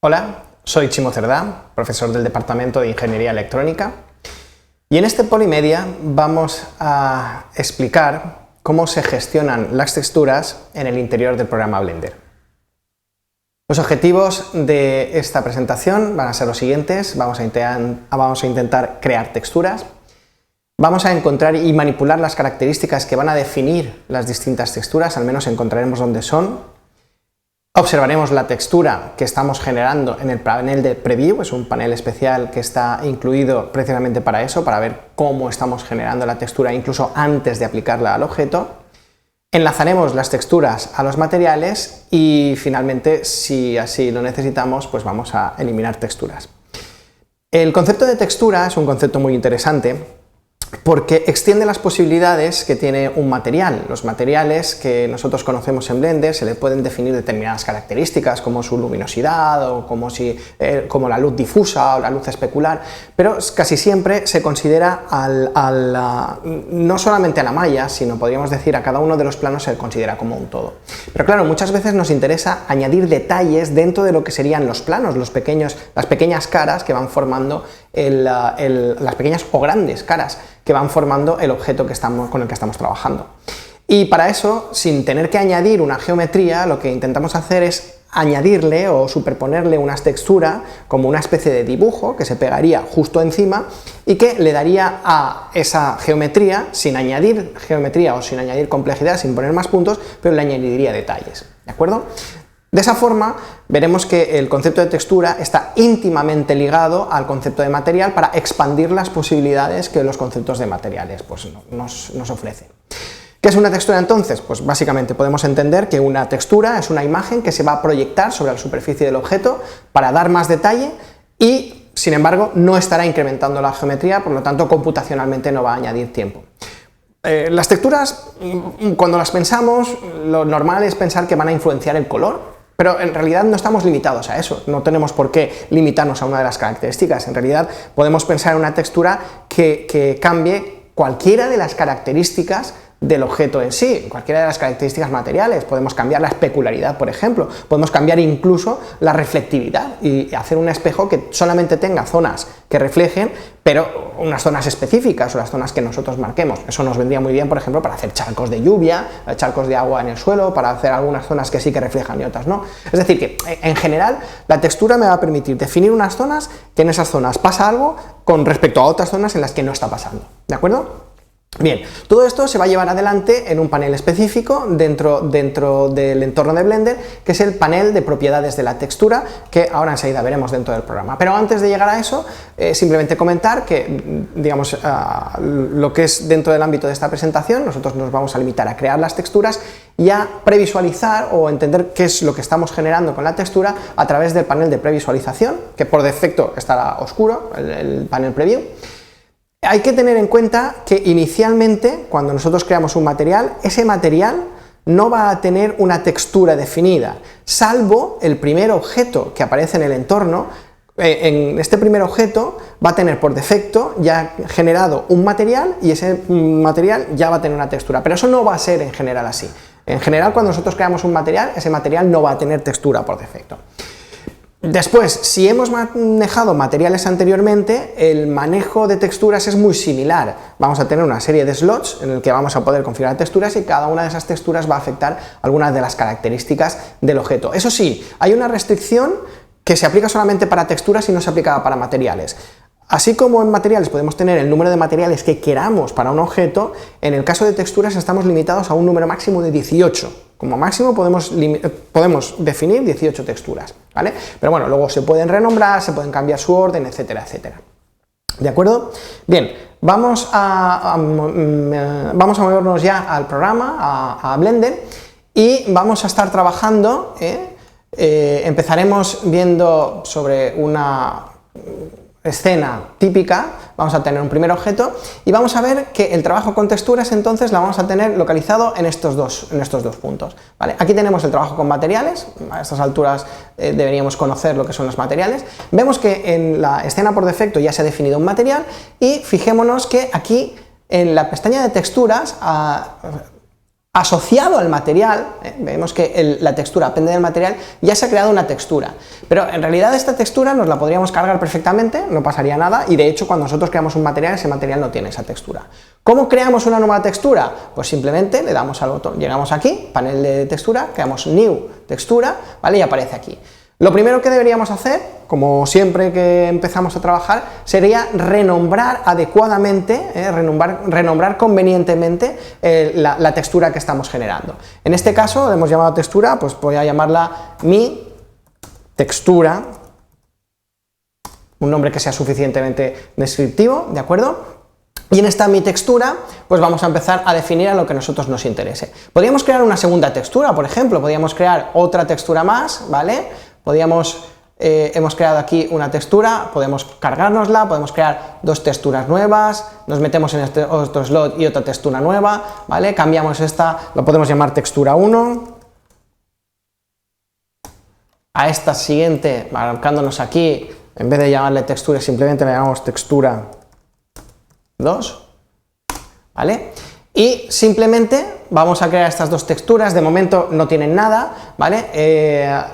Hola, soy Chimo Cerdá, profesor del Departamento de Ingeniería Electrónica, y en este Polymedia vamos a explicar cómo se gestionan las texturas en el interior del programa Blender. Los objetivos de esta presentación van a ser los siguientes: vamos a intentar crear texturas, vamos a encontrar y manipular las características que van a definir las distintas texturas, al menos encontraremos dónde son. Observaremos la textura que estamos generando en el panel de Preview, es un panel especial que está incluido precisamente para eso, para ver cómo estamos generando la textura incluso antes de aplicarla al objeto. Enlazaremos las texturas a los materiales y finalmente, si así lo necesitamos, pues vamos a eliminar texturas. El concepto de textura es un concepto muy interesante porque extiende las posibilidades que tiene un material. Los materiales que nosotros conocemos en Blender se le pueden definir determinadas características como su luminosidad o como la luz difusa o la luz especular, pero casi siempre se considera no solamente a la malla, sino podríamos decir a cada uno de los planos se considera como un todo. Pero claro, muchas veces nos interesa añadir detalles dentro de lo que serían los planos, las pequeñas caras que van formando las pequeñas o grandes caras que van formando el objeto con el que estamos trabajando. Y para eso, sin tener que añadir una geometría, lo que intentamos hacer es añadirle o superponerle una textura como una especie de dibujo que se pegaría justo encima y que le daría a esa geometría, sin añadir geometría o sin añadir complejidad, sin poner más puntos, pero le añadiría detalles, ¿de acuerdo? De esa forma veremos que el concepto de textura está íntimamente ligado al concepto de material para expandir las posibilidades que los conceptos de materiales pues, nos ofrecen. ¿Qué es una textura entonces? Pues básicamente podemos entender que una textura es una imagen que se va a proyectar sobre la superficie del objeto para dar más detalle y, sin embargo, no estará incrementando la geometría, por lo tanto computacionalmente no va a añadir tiempo. Las texturas, cuando las pensamos, lo normal es pensar que van a influenciar el color, pero en realidad no estamos limitados a eso, no tenemos por qué limitarnos a una de las características. En realidad podemos pensar en una textura que cambie cualquiera de las características del objeto en sí, cualquiera de las características materiales. Podemos cambiar la especularidad, por ejemplo, podemos cambiar incluso la reflectividad y hacer un espejo que solamente tenga zonas que reflejen, pero unas zonas específicas o las zonas que nosotros marquemos. Eso nos vendría muy bien, por ejemplo, para hacer charcos de lluvia, charcos de agua en el suelo, para hacer algunas zonas que sí que reflejan y otras no. Es decir, que en general la textura me va a permitir definir unas zonas que en esas zonas pasa algo con respecto a otras zonas en las que no está pasando, ¿de acuerdo? Bien, todo esto se va a llevar adelante en un panel específico dentro del entorno de Blender, que es el panel de propiedades de la textura, que ahora enseguida veremos dentro del programa. Pero antes de llegar a eso, simplemente comentar que, digamos, lo que es dentro del ámbito de esta presentación, nosotros nos vamos a limitar a crear las texturas y a previsualizar o entender qué es lo que estamos generando con la textura a través del panel de previsualización, que por defecto estará oscuro, el panel preview. Hay que tener en cuenta que inicialmente, cuando nosotros creamos un material, ese material no va a tener una textura definida, salvo el primer objeto que aparece en el entorno. En este primer objeto va a tener por defecto ya generado un material y ese material ya va a tener una textura, pero eso no va a ser en general así. En general, cuando nosotros creamos un material, ese material no va a tener textura por defecto. Después, si hemos manejado materiales anteriormente, el manejo de texturas es muy similar. Vamos a tener una serie de slots en el que vamos a poder configurar texturas y cada una de esas texturas va a afectar algunas de las características del objeto. Eso sí, hay una restricción que se aplica solamente para texturas y no se aplica para materiales. Así como en materiales podemos tener el número de materiales que queramos para un objeto, en el caso de texturas estamos limitados a un número máximo de 18. Como máximo podemos definir 18 texturas, ¿vale? Pero bueno, luego se pueden renombrar, se pueden cambiar su orden, etcétera, etcétera. ¿De acuerdo? Bien, vamos a movernos ya al programa, a Blender, y vamos a estar trabajando, empezaremos viendo sobre una escena típica, vamos a tener un primer objeto y vamos a ver que el trabajo con texturas entonces la vamos a tener localizado en estos dos puntos, ¿vale? Aquí tenemos el trabajo con materiales, a estas alturas deberíamos conocer lo que son los materiales. Vemos que en la escena por defecto ya se ha definido un material y fijémonos que aquí en la pestaña de texturas asociado al material, vemos que la textura depende del material, ya se ha creado una textura, pero en realidad esta textura nos la podríamos cargar perfectamente, no pasaría nada, y de hecho cuando nosotros creamos un material, ese material no tiene esa textura. ¿Cómo creamos una nueva textura? Pues simplemente le damos al botón, llegamos aquí, panel de textura, creamos New Textura, ¿vale? Y aparece aquí. Lo primero que deberíamos hacer, como siempre que empezamos a trabajar, sería renombrar adecuadamente, renombrar convenientemente la textura que estamos generando. En este caso, le hemos llamado textura, pues voy a llamarla mi textura, un nombre que sea suficientemente descriptivo, ¿de acuerdo? Y en esta mi textura, pues vamos a empezar a definir a lo que a nosotros nos interese. Podríamos crear una segunda textura, por ejemplo, podríamos crear otra textura más, ¿vale? Hemos creado aquí una textura, podemos cargárnosla, podemos crear dos texturas nuevas, nos metemos en este otro slot y otra textura nueva, ¿vale? Cambiamos esta, lo podemos llamar textura 1, a esta siguiente, marcándonos aquí, en vez de llamarle textura, simplemente le llamamos textura 2, ¿vale? Y simplemente vamos a crear estas dos texturas, de momento no tienen nada, ¿vale?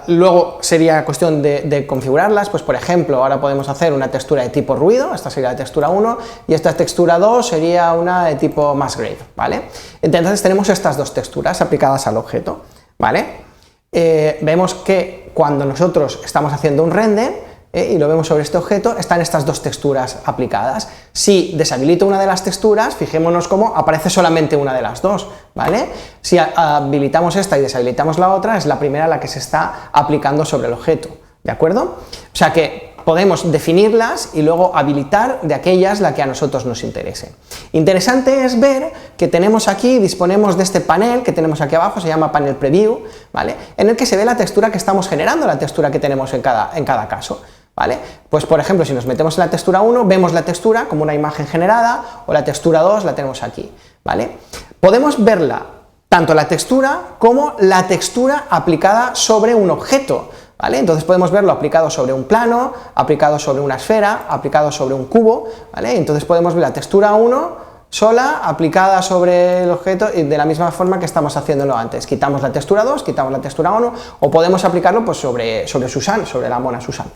Luego sería cuestión de configurarlas, pues por ejemplo, ahora podemos hacer una textura de tipo ruido, esta sería la textura 1, y esta textura 2 sería una de tipo mass grave, ¿vale? Entonces tenemos estas dos texturas aplicadas al objeto, ¿vale? Vemos que cuando nosotros estamos haciendo un render, y lo vemos sobre este objeto, están estas dos texturas aplicadas. Si deshabilito una de las texturas, fijémonos cómo aparece solamente una de las dos, ¿vale? Si habilitamos esta y deshabilitamos la otra, es la primera la que se está aplicando sobre el objeto, ¿de acuerdo? O sea que podemos definirlas y luego habilitar de aquellas la que a nosotros nos interese. Interesante es ver que tenemos aquí, disponemos de este panel que tenemos aquí abajo, se llama panel preview, ¿vale? En el que se ve la textura que estamos generando, la textura que tenemos en cada caso, ¿vale? Pues por ejemplo, si nos metemos en la textura 1, vemos la textura como una imagen generada, o la textura 2 la tenemos aquí, ¿vale? Podemos verla, tanto la textura como la textura aplicada sobre un objeto, ¿vale? Entonces podemos verlo aplicado sobre un plano, aplicado sobre una esfera, aplicado sobre un cubo, ¿vale? Entonces podemos ver la textura 1 sola, aplicada sobre el objeto, y de la misma forma que estamos haciéndolo antes. Quitamos la textura 2, quitamos la textura 1, o podemos aplicarlo pues sobre Susan, sobre la mona Susan.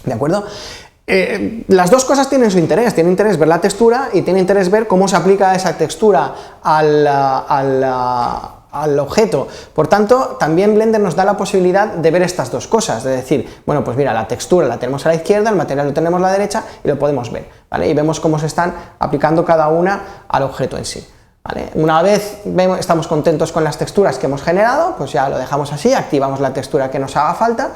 ¿De acuerdo? Las dos cosas tienen su interés, tiene interés ver la textura y tiene interés ver cómo se aplica esa textura al objeto. Por tanto, también Blender nos da la posibilidad de ver estas dos cosas, de decir, bueno, pues mira, la textura la tenemos a la izquierda, el material lo tenemos a la derecha y lo podemos ver, ¿vale? Y vemos cómo se están aplicando cada una al objeto en sí, ¿vale? Una vez estamos contentos con las texturas que hemos generado, pues ya lo dejamos así, activamos la textura que nos haga falta.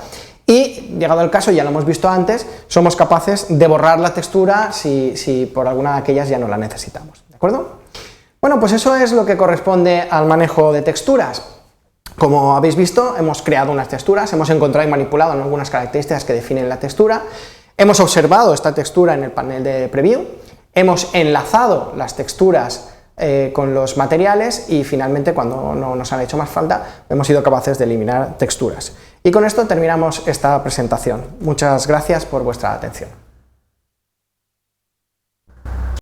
Y llegado el caso, ya lo hemos visto antes, somos capaces de borrar la textura si por alguna de aquellas ya no la necesitamos, ¿de acuerdo? Bueno, pues eso es lo que corresponde al manejo de texturas. Como habéis visto, hemos creado unas texturas, hemos encontrado y manipulado en algunas características que definen la textura, hemos observado esta textura en el panel de preview, hemos enlazado las texturas con los materiales y finalmente, cuando no nos han hecho más falta, hemos sido capaces de eliminar texturas. Y con esto terminamos esta presentación. Muchas gracias por vuestra atención.